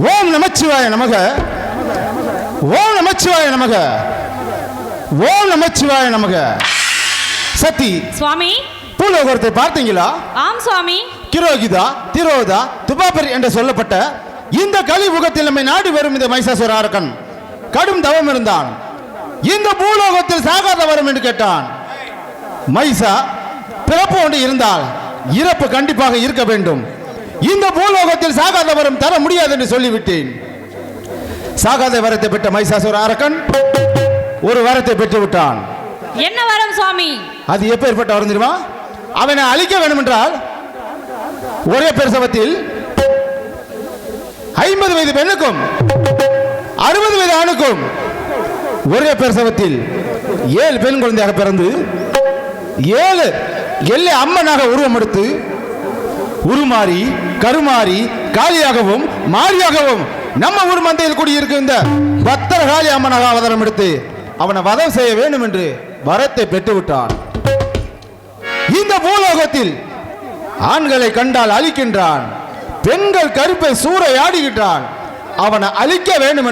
ஓம் நமச்சிவாய நமக, ஓம் நமச்சிவாய நமக, ஓம் நமச்சிவாய நமக. சத்தி சுவாமி, பூலோகத்தை பார்த்தீங்களா? ஆம் சுவாமி. கிரோகிதா, திரோதா, துபாபர் என்று சொல்லப்பட்ட இந்த கலியுகத்தில் நம்மை நாடி வரும் இந்த மைசாசுர அரக்கன் கடும் தவம் இருந்தான். இந்த பூலோகத்தில் சாகாத வரும் என்று கேட்டான். மைசா, பிறப்பு ஒன்று இருந்தால் இறப்பு கண்டிப்பாக இருக்க வேண்டும். இந்த பூலோகத்தில் சாகாத வரம் தர முடியாது என்று சொல்லிவிட்டேன். சாகாத வரத்தை பெற்ற மைசாசுர அரக்கன் ஒரு வரத்தை பெற்று விட்டான். என்ன வரம் சுவாமி? அது எப்பேற்பட்ட வரம் தெரியுமா? அவனை அழிக்க வேண்டும் என்றால் ஒரே பிரசவத்தில் 50 வயது பெண்ணுக்கும் 60 வயது ஆணுக்கும் ஒரே பிரசவத்தில் 7 பெண் குழந்தையாக பிறந்து 7 எல்லை அம்மனாக உருவம் எடுத்து உருமாறி கருமாறி காளியாகவும் மாரியாகவும் நம்ம ஊர் மந்தையில் கூடியிருக்கும் இந்த பத்திர காளி அம்மனாக அவதாரம் எடுத்து அவனை வதம் செய்ய வேண்டும் என்று வரத்தை பெற்றுவிட்டான். இந்த பூலோகத்தில் ஆண்களை கண்டால் அழிக்கின்றான், பெண்கள் கருப்பை சூறையாடுகின்றான். அவனை அழிக்க வேண்டும்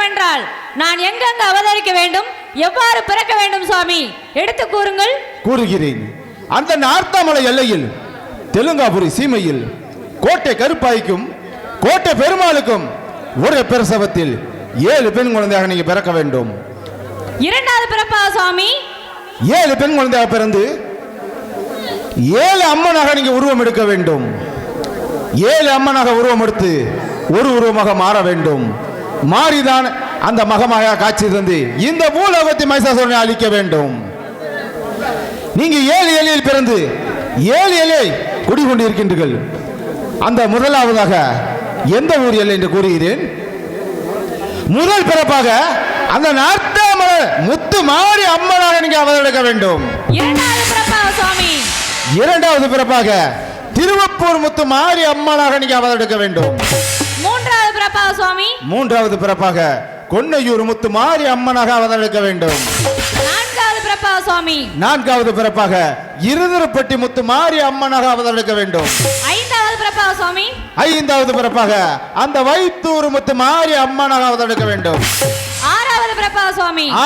என்றால் நான் எங்கெங்க அவதரிக்க வேண்டும், எவ்வாறு பிறக்க வேண்டும் சுவாமி? எடுத்து கூறுங்கள். கூறுகிறேன். அந்த நார்த்தாமலை எல்லையில் தெலுங்காபுரி சீமையில் கோட்டை கருப்பாய்க்கும் கோட்டை பெருமாளுக்கும் ஒரே பிரசவத்தில் 7 பெண் குழந்தையாக நீங்க பிறக்க வேண்டும். இரண்டாவது பிறப்பா சுவாமி? 7 பெண் குழந்தையாக பிறந்து 7 அம்மனாக நீங்க உருவம் எடுக்க வேண்டும். 7 அம்மனாக உருவம் எடுத்து ஒரு உருவமாக மாற வேண்டும். மாறிதான் அந்த மகமாக காட்சி தந்து இந்த பூலோகத்தை மைசாசுரனை அழிக்க வேண்டும். நீங்க 7 இலையில் பிறந்து 7 இலை குடிகொண்டிருக்கின்றீர்கள். அந்த முதலாவதாக எந்த ஊர் எல்லை என்று கூறுகிறேன். முதல் பிறப்பாக அந்த நார்த்தாமலை முத்து மாறி அம்மனாக நீங்க அவதரிக்க வேண்டும். இரண்டாவது பிறப்பாக திருவப்பூர் முத்து மாறி அம்மனாக நீங்க அவதரிக்க வேண்டும். மூன்றாவது பிறப்பாக கொன்னையூர் முத்து மாறி அம்மனாக அவதரிக்க வேண்டும். நான்காவது பிறப்பாக இருதிருப்பட்டி முத்து மாறி அம்மனாக அவதரிக்க வேண்டும். ஐந்தாவது பிறப்பாக அந்த வைத்தூர் முத்து மாறி அம்மனாக அவதரிக்க வேண்டும்.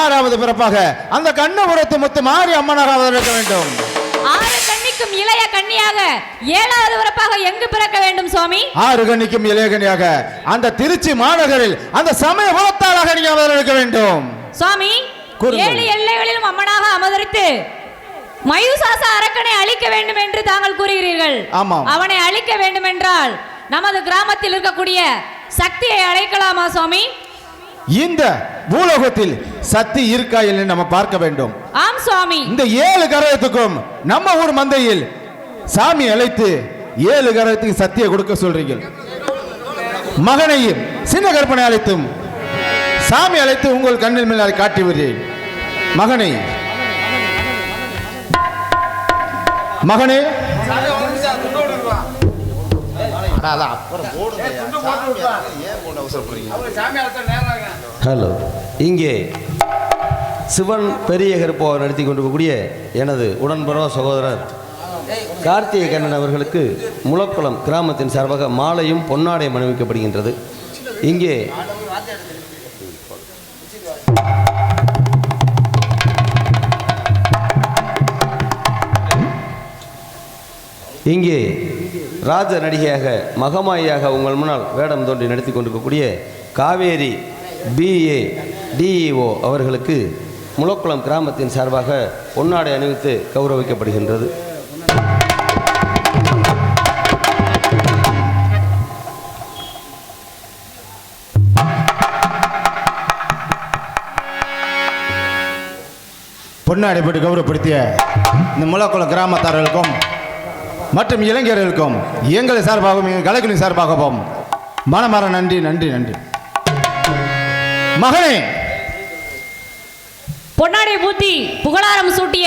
ஆறாவது பிறப்பாக அந்த கண்ணபுரத்து முத்து மாறி அம்மனாக அவதரிக்க வேண்டும். 6 கன்னிக்கும் இளைய கன்னியாக 7வது பிறப்பாக எங்கு பிறக்க வேண்டும் சுவாமி? 6 கன்னிக்கும் இளைய கன்னியாக அந்த திருச்சி மாநகரில் அந்த சமய குலத்தாளாக நீங்க அவதரிக்க வேண்டும் சுவாமி. 7 எல்லைகளிலும் அம்மனாக அவதரித்து மயூசாச அரக்கனை அழிக்க வேண்டும் என்று தாங்கள் கூறுகிறீர்கள். அவனை அழிக்க வேண்டும் என்றால் நமது கிராமத்தில் இருக்கக்கூடிய சக்தியை அழைக்கலாமா சுவாமி? இந்த பூலோகத்தில் சக்தி இருக்கா என்று நம்ம பார்க்க வேண்டும். ஆம் சுவாமி. இந்த 7 கரகத்துக்கும் நம்ம ஊர் மந்தையில் சாமி அழைத்து 7 கரகத்துக்கு சக்தியை கொடுக்க சொல்றீங்க. மகனையும் சின்ன கற்பனை அழைத்தும் சாமி அழைத்து உங்கள் கண்ணில் மேல் காட்டி விடுறேன். மகனே மகனே ஹலோ, இங்கே சிவன் பெரிய கருப்பாக நடத்தி கொண்டிருக்கக்கூடிய எனது உடன்பிறவா சகோதரர் கார்த்திகை கண்ணன் அவர்களுக்கு முளக்குளம் கிராமத்தின் சார்பாக மாலையும் பொன்னாடையும் அணிவிக்கப்படுகின்றது. இங்கே ராஜ நடிகையாக மகமாயியாக உங்கள் முன்னால் வேடம் தோன்றி நடத்தி கொண்டிருக்கக்கூடிய காவேரி BA DEO அவர்களுக்கு முளக்குளம் கிராமத்தின் சார்பாக பொன்னாடை அணிவித்து கௌரவிக்கப்படுகின்றது. பொன்னாடை போட்டு கௌரவப்படுத்திய இந்த முளக்குளம் கிராமத்தார்களுக்கும் மற்றும் இளைஞர்களுக்கும் எங்கள் சார்பாகவும் எங்கள் கலைக்குழு சார்பாகவும் மனமார நன்றி நன்றி நன்றி. மகனே, பொன்னாடை பூத்தி புகழாரம் சூட்டிய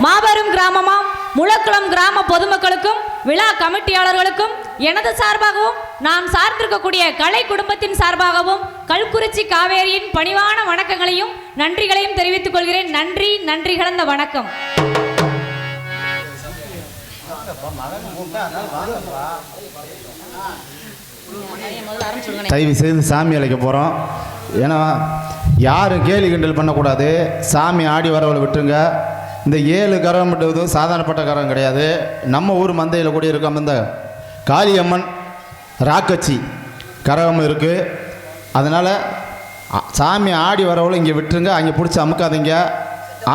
மாபெரும் கிராமமாம் முளக்குளம் கிராம பொதுமக்களுக்கும் விழா கமிட்டியாளர்களுக்கும் எனது சார்பாகவும் நாம் சார்ந்திருக்கக்கூடிய கலை குடும்பத்தின் சார்பாகவும் கல்குறிச்சி காவேரியின் பணிவான வணக்கங்களையும் நன்றிகளையும் தெரிவித்துக் கொள்கிறேன். நன்றி, நன்றி கலந்த வணக்கம். தயவு செய்து சாமி அழைக்க போகிறோம். ஏன்னா யாரும் கேலி கிண்டல் பண்ணக்கூடாது. சாமி ஆடி வரவளை விட்டுருங்க. இந்த 7 கரம் மட்டும் சாதாரணப்பட்ட கரம் கிடையாது. நம்ம ஊர் மந்தையில் கூட இருக்க இந்த காளியம்மன் ராக்கச்சி கரகம் இருக்குது. அதனால் சாமி ஆடி வரவளை இங்கே விட்டுருங்க. அங்கே பிடிச்சி அமுக்காதீங்க.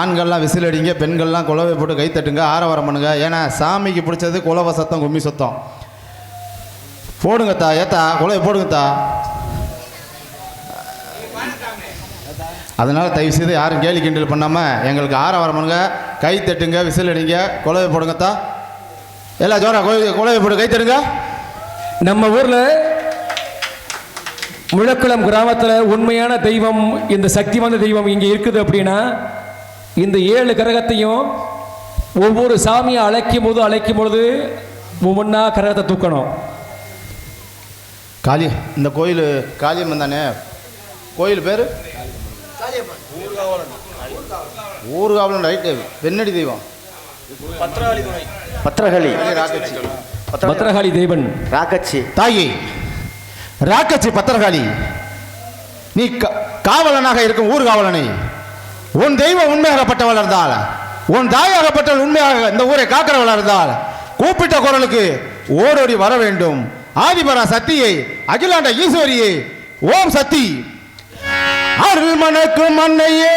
ஆண்கள்லாம் விசில் அடிங்க, பெண்கள்லாம் குலவை போட்டு கை தட்டுங்க, ஆரவாரம் பண்ணுங்க. ஏன்னா சாமிக்கு பிடிச்சது குலவை சத்தம், கும்மி சத்தம். போடுங்கத்தா, ஏத்தா குலவை போடுங்கத்தா. அதனால் தயவு செய்து யாரும் கேலி கிண்டல் பண்ணாமல் எங்களுக்கு ஆரவாரம் பண்ணுங்க, கை தட்டுங்க, விசில் அடிங்க, குலவை போடுங்கத்தா. எல்லா ஜோரா குலவை போட்டு கை தட்டுங்க. நம்ம ஊரில் முழக்குளம் கிராமத்தில் உண்மையான தெய்வம், இந்த சக்தி வாய்ந்த தெய்வம் இங்கே இருக்குது அப்படின்னா இந்த 7 கரகத்தையும் ஒவ்வொரு சாமியை அழைக்கும் பொழுது ஒவ்வொன்றா கரகத்தை தூக்கணும். காளி இந்த கோயில் காளியம்மன் தானே? கோயில் பேர் ஊர்காவலன் ரைட்டு. பெண்ணடி தெய்வம் பத்திரகாளி தெய்வன் ராக்கச்சி தாயி ராக்கச்சி பத்திரகாளி. நீ காவலனாக இருக்கும் ஊர்காவலனை உன் தெய்வம் உண்மையாகப்பட்டவள் இருந்தால், உன் தாயாகப்பட்டவள் உண்மையாக இந்த ஊரை காக்கிறவள் இருந்தால் கூப்பிட்ட குரலுக்கு ஓடோடி வர வேண்டும். ஆதிபரா சக்தியை, அகிலாண்ட ஈஸ்வரியை, ஓம் சக்தி அருள் மணக்கும் அன்னையே,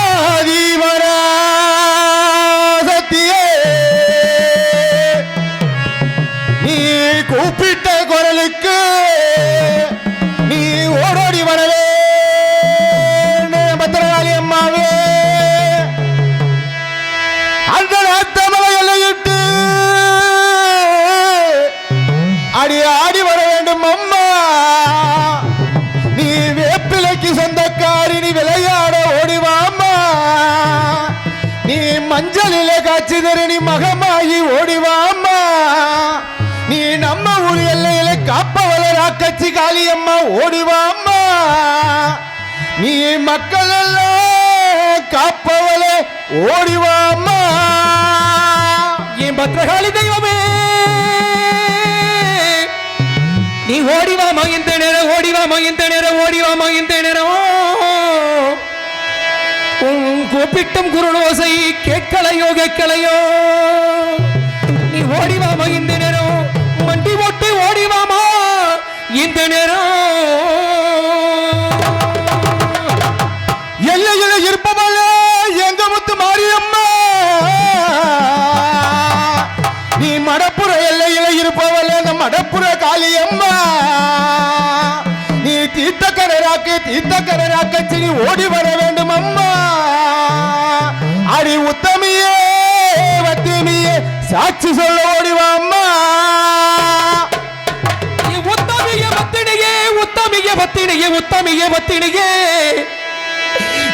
ஆதிபரா சக்தியே, நீ கூப்பிட்ட குரலுக்கு நீ ஓடோடி வரவே பத்திரகாளி அம்மாவே. அந்த நாத்தமலை எல்லையிட்டு அடி ஆடி வர வேண்டும் அம்மா. நீ வேப்பிலைக்கு சொந்தக்காரி, நீ விளையாட ஓடிவாம்மா. நீ மஞ்சளிலே காட்சி தரு, நீ மகமாயி ஓடிவாம்மா. நீ நம்ம ஊர் எல்லையில காப்பவள ராக்கச்சி காளியம்மா ஓடிவாம்மா. நீ மக்கள் எல்லாம் காப்பவளே ஓடிவாம்மா. என் பத்திரகாளி தெய்வமே, நீ ஓடிவாமா இந்த நேரம், ஓடிவாமா இந்த நேரம், ஓடிவாமா இந்த நேரம். கூப்பிட்டும் குருளோசை கேட்கலையோ கேட்கலையோ. நீ ஓடிவாமா இந்த நேரம், மண்டி ஓட்டி ஓடிவாமா இந்த நேரம். எல்லையில இருப்பவள எங்க முத்து மாரியம்மா. நீ மடப்புற எல்லையில இருப்பவள இந்த மடப்புற காளியம்மா. நீ தீர்த்தக்கரராக்கச்சி, நீ ஓடி வர வேண்டும் அம்மா. அடி உத்தமியே வத்திமியே சாட்சி சொல்ல ஓடிவாம்மா. உத்தமிய பத்தினியே, உத்தமிய பத்தினியே, உத்தமிய பத்தினியே,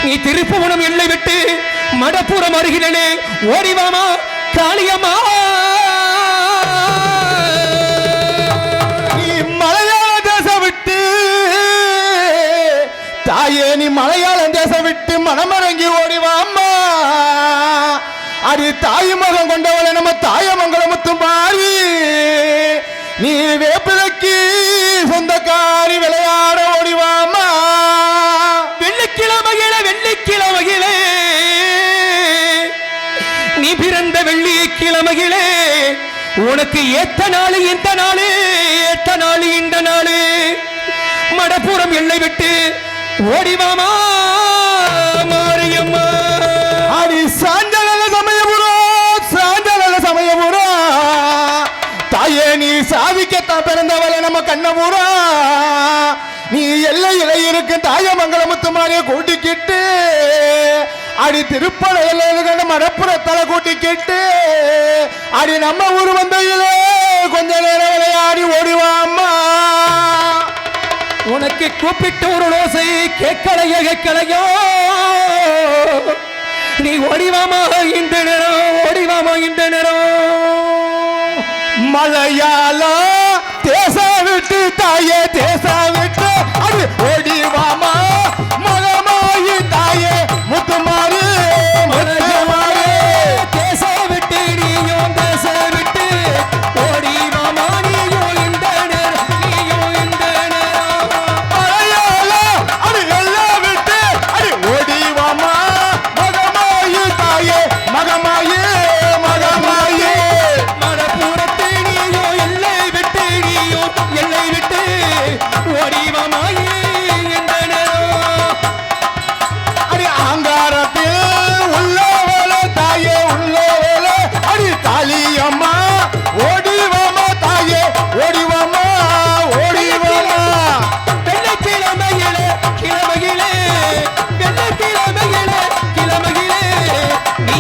நீ திருப்புவனம் எல்லை விட்டு மடப்புறம் அருகிலே ஓடிவாமா காளியம்மா. நீ மலையாள தேசம் விட்டு தாயே, நீ மலையாள தேசம் விட்டு மனமரங்கி ஓடிவாம்மா. அடி தாய் மகம் கொண்டவளை நம்ம தாயமங்கலமுத்து மாறி, நீ வேப்பிலைக்கு சொந்தக்காரி விளையாட ஓடிவாம்மா. வெள்ளிக்கிழமையில வெள்ளிக்கிழமையிலே, நீ பிறந்த வெள்ளிக்கிழமையிலே, உனக்கு ஏத்த நாள் இந்த நாள், ஏத்த நாள் இந்த நாள். மடப்புறம் எல்லை விட்டு ஓடிவாமா மாரியம்மா. அடி சாஞ்சல சமயபுரம், சாஞ்சல சமயபுரம் தாயே, நீ சாதிக்கத்தான் பிறந்தவளை நம்ம கண்ணபுரா. நீ எல்லையில இருக்கு தாயமங்கலமுத்து மாறிய கூட்டிக்கிட்டு, அடி திருப்பண எல்லையில மடப்புறத்தலை கூட்டிக்கிட்டு, அடி நம்ம ஊர் வந்தையிலே கொஞ்ச நேரம் விளையாடி ஓடிவாம்மா. உனக்கு கூப்பிட்டு ஒரு ஓசை கேட்கலையோ கேட்கலையோ. நீ ஓடிவாமா இந்த நேரம், ஓடிவாமா இந்த நேரம். மலையாள தேச விட்டு தாயே, தேச விட்டு அது ஓடிவாமா. மகமாயி தாயே முத்துமாரி, முத்துமாரி தேச விட்டு நீயும் தேச விட்டு ஓடி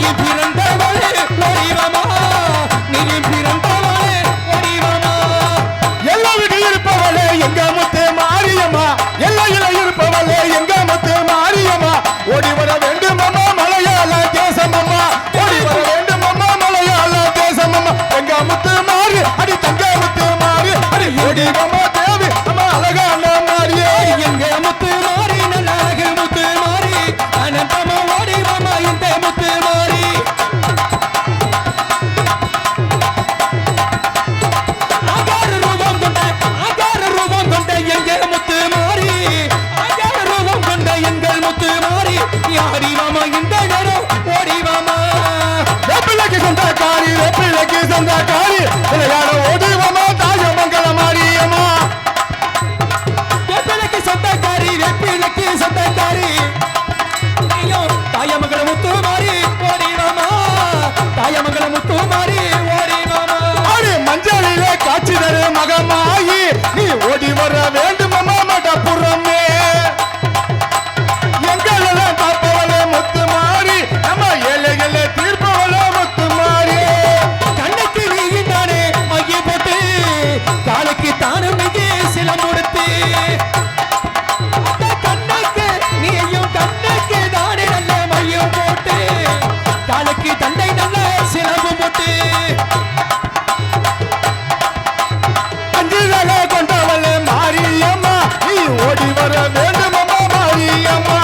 நீயும் பிறந்தவளே ஓடிவாமா நீயும் பிறந்தவளே ஓடிவாமா எல்லா வீட்டில் இருப்பவளே எங்க முத்து மாரியம்மா எல்லையில இருப்பவளே எங்க முத்து மாரியம்மா ஓடி வர வேண்டும் அம்மா மலையாள தேசம் அம்மா ஓடி வர வேண்டும் அம்மா மலையாள தேசம் அம்மா எங்க முத்து மாறி அடி தங்க முத்து மாறி அடி ஓடி அம்மா தேவி அம்மா அழகான மாறியே எங்க முத்து மாறி நல்லாக முத்து மாறி அனந்தமா ஓடிவாமா இந்த முத்து மாறி ஆகார ரூபம் கொண்ட எங்க முத்து மாறி ஆகார ரூபம் கொண்ட எங்கள் முத்து மாறி யாரிவாமா இந்த நேரம் ஓடிவாமா வெப்பிலைக்கு சொந்தக்காரி வெப்பிலைக்கு சொந்தக்காரி விளையாட ஓடிவமா தாயமங்கல மாரியம்மா வெப்பிலைக்கு சொந்தக்காரி ஐயோ தாயமங்கல முத்து மாறி ஓடிவாமா தாயமங்கல முத்து மாறி ஓடிவாமா அடி மஞ்சளிலே காட்சி தரு மகமாயி நீ ஓடி வர வேண்டும் அம்மா மடப்புறமே எங்களெல்லாம் காப்பவளே முத்து மாறி நம்ம ஏழைகளை தீர்ப்பவளே முத்து மாறி கண்ணுக்கு நீயும் தானே மைய போட்டு காலுக்கு தானும் மிக சிலம் கொடுத்து கண்ணுக்கு நீயும் கண்ணுக்கு தானே நல்ல மையம் போட்டு காலுக்கு தந்தை நல்ல சிலம்பு போட்டு அஞ்சுதலை கொண்டவளே மாரியம்மா நீ ஓடி வர வேண்டும் அம்மா மாரியம்மா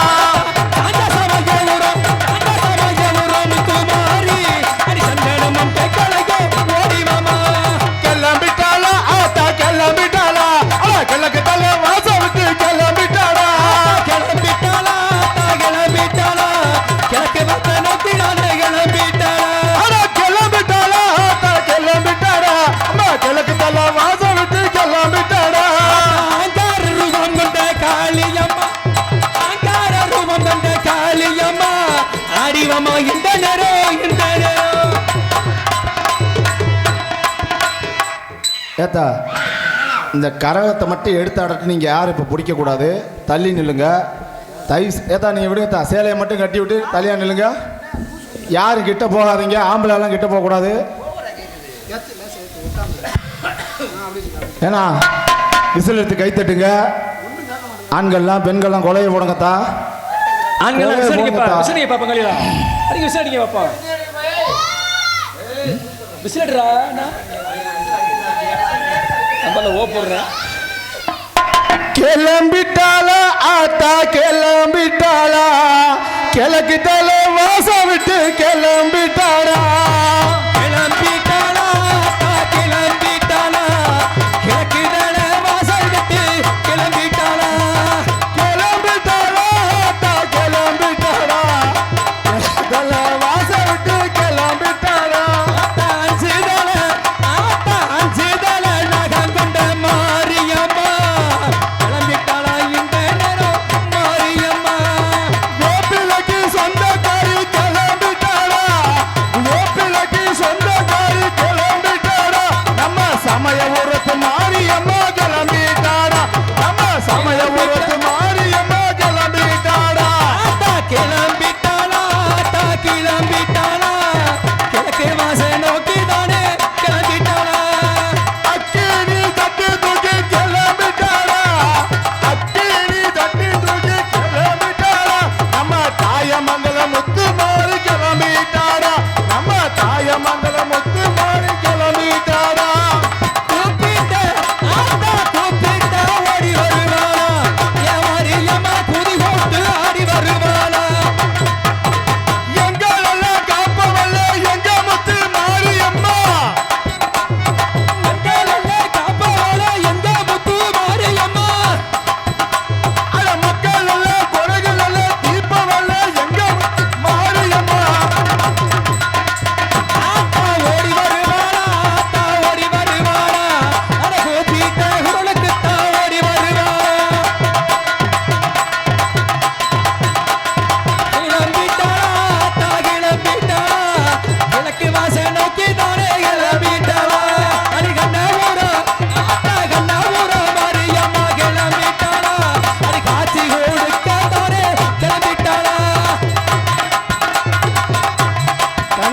கிளம்பிட்டாளா ஆத்தா கிளம்பிட்டாளா கிழக்கு தலை வாசம் விட்டு கிளம்பிட்டாளா ஆனா கிளம்பிட்டாளா ஆத்தா கிளம்பிட்டாளா அம்மா கிழக்கு தலை வாசம் விட்டு கிளம்பிட்டாளா இந்த நேரம் ஏத்தா இந்த கரகத்தை மட்டும் எடுத்து அடட்டு நீங்கள் யாரும் இப்போ பிடிக்கக்கூடாது தள்ளி நில்லுங்க ஏத்தா நீங்கள் விடுங்கத்தா சேலையை மட்டும் கட்டி விட்டு தள்ளியா நில்லுங்க யாரும் கிட்ட போகாதீங்க ஆம்பளைலாம் கிட்ட போகக்கூடாது ஏன்னா விசில் எடுத்து கை தட்டுங்க ஆண்கள்லாம் பெண்கள்லாம் கொலையை போடுங்கத்தா ஆண்கள் விசிலடிங்க பாப்பா கலியா அடிங்க விசிலடிங்க பாப்பா விசிலடுறா நம்மள ஓ போடுறேன் கிளம்பிட்டாளா ஆத்தா கிளம்பிட்டாளா கிழக்கு தலை வாசம் விட்டு கிளம்பிட்டாளா கிளம்பிட்டாளா கிளம்பிட்டாளா கிழக்கு தல வாசல் விட்டு கிளம்பிட்டாளா கிளம்பிட்டாளா ஆத்தா கிளம்பிட்டாளா தலை வாசம் விட்டு கிளம்பிட்டாளா அஞ்சுதல நகம் கொண்ட மாரியம்மா கிளம்பிட்டாளா இந்த நேரம் மாரியம்மா வேப்பிலைக்கு சொந்தக்காரி கிளம்பிட்டாளா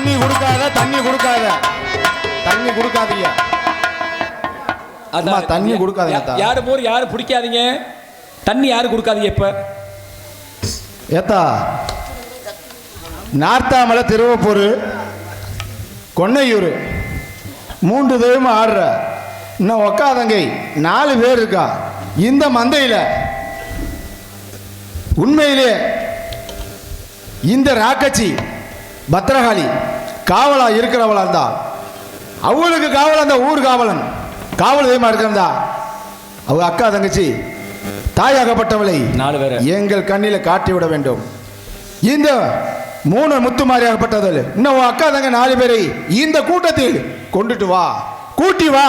தண்ணி கொடுக்காத தண்ணி கொடுக்காத தண்ணி கொடுக்காதீங்க அம்மா, தண்ணி கொடுக்காதீங்க அத்தா. யாரு போர் யாரு பிடிக்காதீங்க, தண்ணி யாரு கொடுக்காதீங்க. இப்ப ஏத்தா நார்த்தாமலை, திருவப்பூர், கொன்னையூர் 3 தெய்வமா ஆடுற இன்னும் ஒக்காதங்கை 4 பேர் இருக்கா இந்த மந்தையில். உண்மையிலே இந்த ராக்கச்சி பத்திரகாளி காவலா இருக்கிறவளா இருந்தா, அவளுக்கு காவலன் அந்த ஊர் காவலன் காவல் தெய்வமா இருக்கிறதா, அவ அக்கா தங்கச்சி தாயாகப்பட்டவளை 4 பேர் எங்கள் கண்ணில் காட்டிவிட வேண்டும். இந்த 3 முத்துமாரியாகப்பட்டது இன்னும் அக்கா தங்க 4 பேரை இந்த கூட்டத்தில் கொண்டுட்டு வா, கூட்டி வா,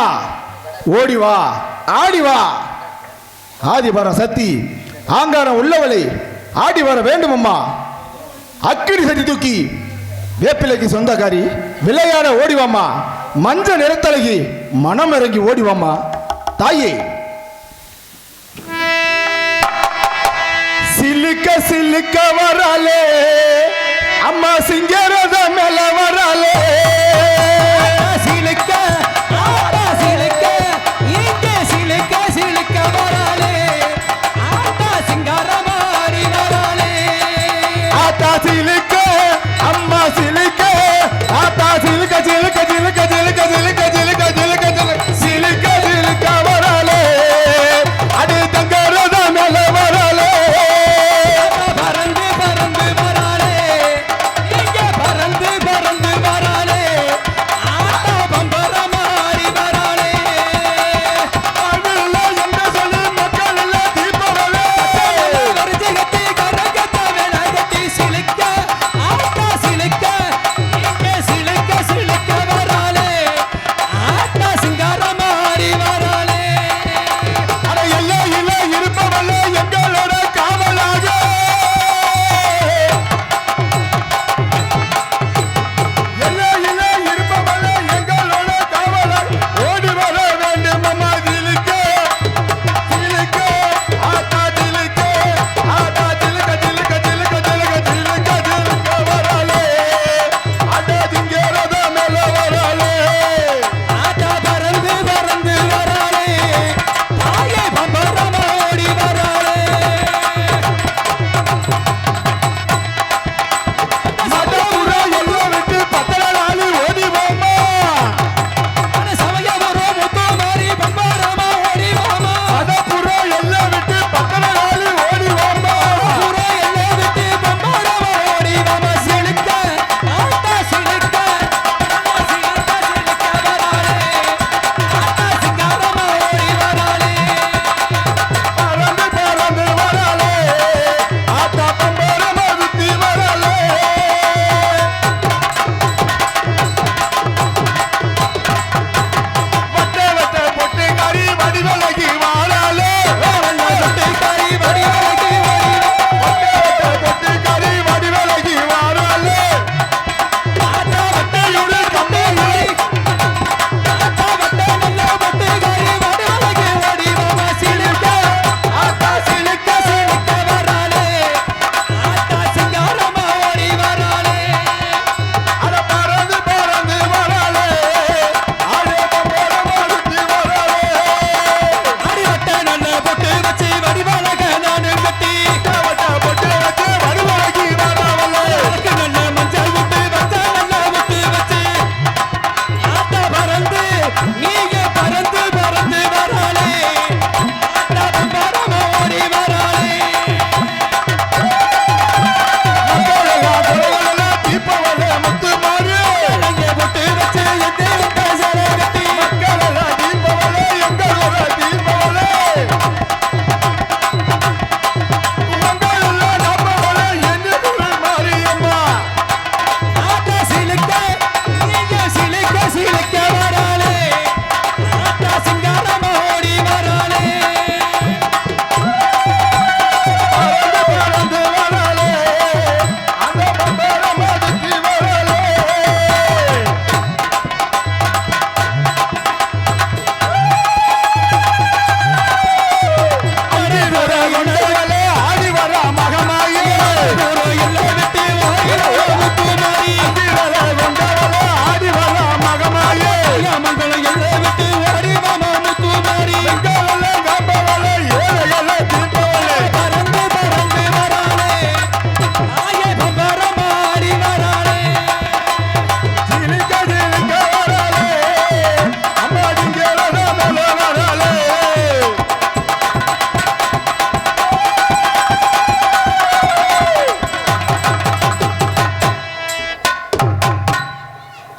ஓடி வா, ஆடி வா. ஆதிபரம் சக்தி ஆங்காரம் உள்ளவளை ஆடி வர வேண்டும் அம்மா. அக்கினி சதி தூக்கி வேப்பிலைக்கு சொந்தக்காரி விளையாட ஓடிவாமா. மஞ்ச நிறத்தழகி மனம் இறங்கி ஓடிவாமா. தாயே சிலுக்க சிலுக்க வராலே அம்மா, சிங்கரத மேல வராலே. சிலுக்க சிலுக்க இங்கே சிலுக்க சிலுக்க வராலே, ஆட்டா சிங்கார மாறி வராலே. ஆத்தா சிலுக்க அம்மா சிலுக்க, ஆத்தா சிலுக்க சிலுக்க சிலுக்க சிலுக்க சிலுக்க சிலுக்க சிலுக்க சிலுக்க சிலுக்க வராலே. அடி தங்கரத மேல வராலே. பறந்து பறந்து வராலே, இங்கே பறந்து பறந்து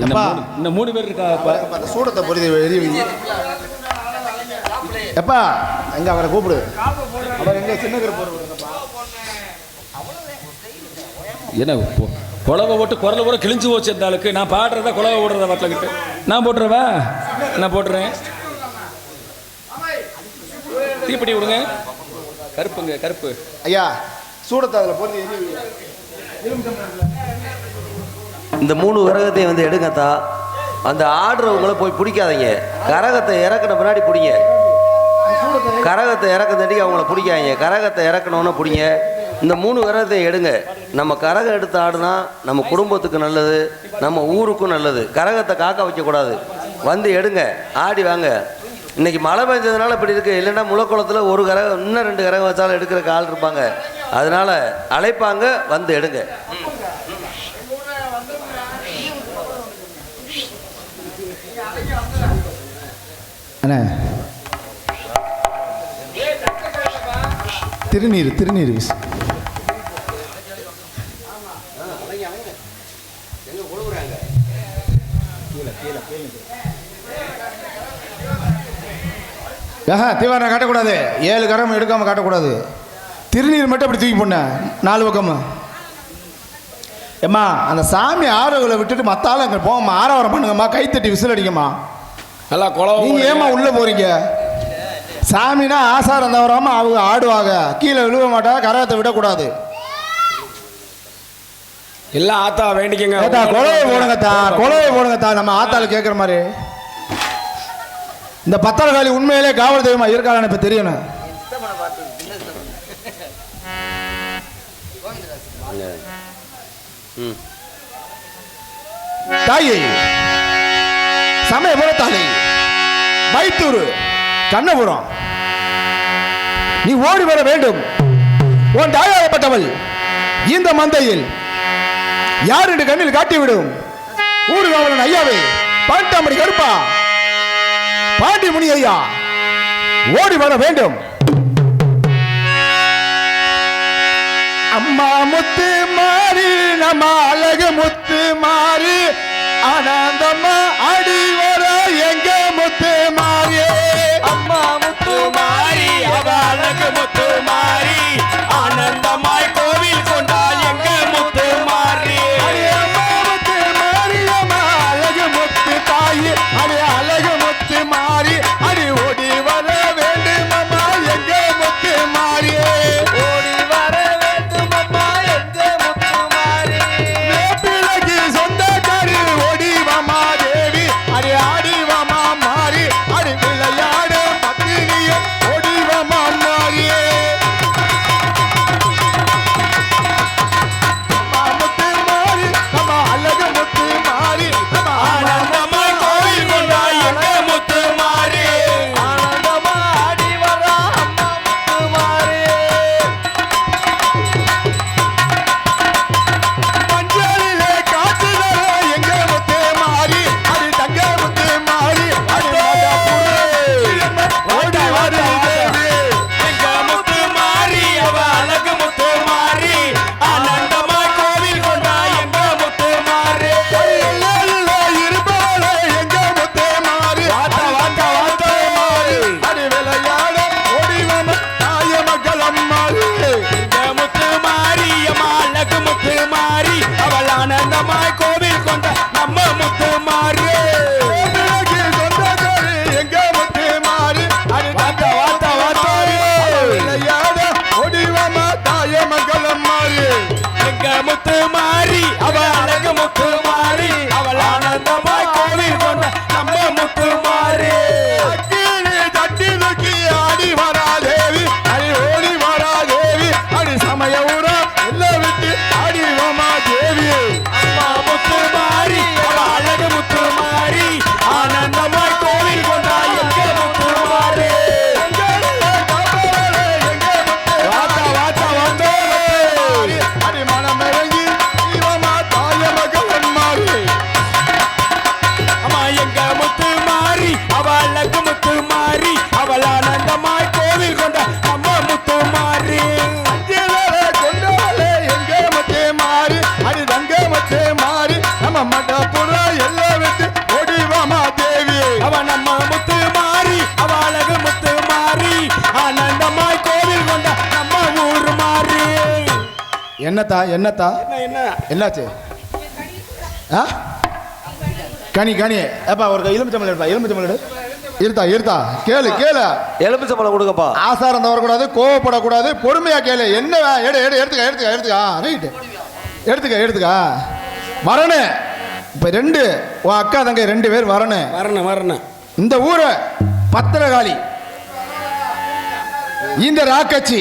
இன்னும் 3 பேர் இருக்கா அந்த சூடத்தை பொறுத்து வெளியே வை. எப்பா எங்க அவரை கூப்பிடு. அவர் எங்க சின்ன கருப்பு என்ன குழவை போட்டு குரலை பூரா கிழிஞ்சு போச்சு அந்த ஆளுக்கு. நான் பாடுறதா குழவை போடுறதா வாட்டில் நான் போட்டுறவா? நான் போட்டுறேன். தீப்பெட்டி விடுங்க. கருப்புங்க கருப்பு. ஐயா சூடத்தை அதில் போட்டு இந்த 3 கரகத்தையும் வந்து எடுங்கத்தா. அந்த ஆடுறவங்கள போய் பிடிக்காதீங்க. கரகத்தை இறக்குன பின்னாடி பிடிங்க. கரகத்தை இறக்குனதாட்டி அவங்கள பிடிக்காதீங்க. கரகத்தை இறக்கணுன்னு பிடிங்க. இந்த 3 கரகத்தை எடுங்க. நம்ம கரகம் எடுத்து ஆடுனா நம்ம குடும்பத்துக்கு நல்லது, நம்ம ஊருக்கும் நல்லது. கரகத்தை காக்க வைக்கக்கூடாது. வந்து எடுங்க, ஆடி வாங்க. இன்னைக்கு மழை பெஞ்சதுனால இப்படி இருக்கு. இல்லைன்னா முளக்குளத்தில் ஒரு கரகம் இன்னும் 2 கரகம் வச்சாலும் எடுக்கிறக்கு ஆள் இருப்பாங்க. அதனால அழைப்பாங்க, வந்து எடுங்க. அண்ணே திருநீர் விஸ் தீவாரம் காட்டக்கூடாது. 7 கரம் எடுக்காம காட்டக்கூடாது. திருநீர் மட்டும் அப்படி தூக்கி போன 4 பக்கமா. ஏம்மா அந்த சாமி ஆறுகளை விட்டுட்டு மற்ற ஆள் அங்கே போங்கம்மா. ஆரவாரம் பண்ணுங்கம்மா. கைத்தட்டி விசில் அடிங்கம்மா. நல்லா குழவை. நீங்கள் ஏமா உள்ளே போகிறீங்க? சாமினா ஆசாரம் தவறாம அவங்க ஆடுவாங்க. கீழே விழுவ மாட்டாங்க. கரகத்தை விடக்கூடாது. எல்லாம் ஆத்தா வேண்டிக்கங்க. குழவை போடுங்கத்தா, குழவை போடுங்கத்தா. நம்ம ஆத்தால கேட்குற மாதிரி. இந்த பத்தாளகாலி உண்மையிலே காவல் தெய்வமா இருக்காளான்னு இப்போ தெரியணும். தாயை சமயபுரத்தாலை வைத்தூர் கண்ணபுரம் நீ ஓடி வர வேண்டும். உன் தாயாகப்பட்டவள் இந்த மந்தையில் யார் என்று கண்ணில் காட்டிவிடும். ஊர்காவலன் ஐயாவே, பாண்டாமணி கருப்பா, பாண்டி முனி ஐயா, ஓடி வர வேண்டும். அம்மா முத்து மாறி நம்ம அழகு முத்து மாறி ஆனந்தம்மா அடி வர எங்க முத்து மாறி. அம்மா முத்து மாறி அவ அழகு முத்து மாறி ஆனந்தமாய் கோவில் கொண்டால் எங்க முத்து மாறி. அம்மா முத்து மாறி அம்மா அழகு முத்து தாயி அடி அழகு முத்து மாறி அடி ஓடி வர வேண்டும் அம்மா எங்க முத்து மாறி. ஓடி வர வேண்டும் அம்மா எங்க முத்து மாறி. பிள்ளைக்கு சொந்தக்காரி ஓடி வர என்னத்தா என்னத்தா என்ன என்னாச்சு? ஆ கனி கனி ஏப்பா ஒரு எலுமிச்சம்பழம் எடுப்பா, எலுமிச்சம்பழம் எடு. இருத்தா இருத்தா கேளு கேளு. எலுமிச்சம்பழம் கொடுங்கப்பா. ஆசாரம் தவறக்கூடாது, கோவப்படக்கூடாது, பொறுமையா கேளு. என்ன எடு எடு எடுத்துக்க எடுத்துக்க எடுத்துக்கா ரைட்டு எடுத்துக்க எடுத்துக்கா வரணும். இப்போ ரெண்டு உன் அக்கா தங்க 2 பேர் வரணும். வரணும். இந்த ஊரை பத்திரகாளி, இந்த ராக்கச்சி,